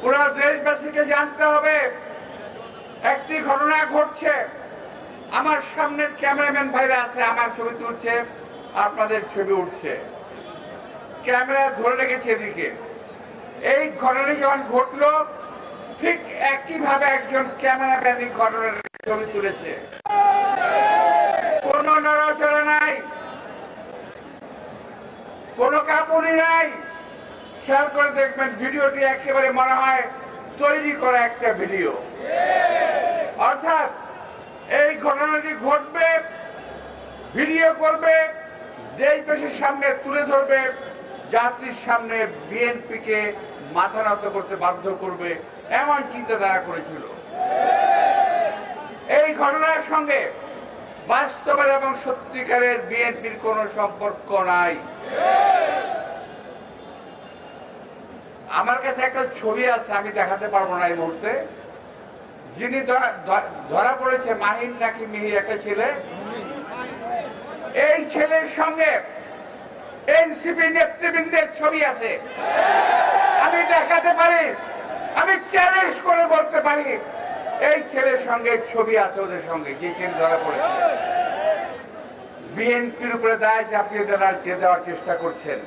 পুরো দেশবাসীকে জানতে হবে একটি ঘটনা ঘটছে। আমার সামনের ক্যামেরাম্যান ভাইরা আছে, আমার ছবি তুলছে, আপনাদের ছবি উঠছে, ক্যামেরা ধরে রেখেছে এদিকে। এই ঘটনা যখন ঘটলো ঠিক একইভাবে একজন ক্যামেরাম্যান এই ঘটনার ছবি তুলেছে। কোনো নড়াচড়া নাই, কোনো কাঁপুনি নাই। খেয়াল করে দেখবেন ভিডিওটি একেবারে মনে হয় তৈরি করা একটা ভিডিও। অর্থাৎ এই ঘটনাটি ঘটবে, ভিডিও করবে, দেশবাসীর সামনে তুলে ধরবে, জাতির সামনে বিএনপিকে মাথা নত করতে বাধ্য করবে, এমন চিন্তাধারা করেছিল। এই ঘটনার সঙ্গে বাস্তবের এবং সত্যিকারের বিএনপির কোনো সম্পর্ক নাই। আমার কাছে একটা ছবি আছে, আমি দেখাতে পারবো না এই মুহূর্তে। যিনি ধরা পড়েছে, মাহিন নাকি মিহির একটা ছেলে, এই ছেলের সঙ্গে এনসিপি নেতৃবৃন্দের ছবি আছে। আমি দেখাতে পারি, আমি চ্যালেঞ্জ করে বলতে পারি এই ছেলের সঙ্গে ছবি আছে ওদের সঙ্গে, যে ছেলে ধরা পড়েছে। বিএনপির উপরে দায় চাপিয়ে দেওয়ার চেষ্টা করছেন।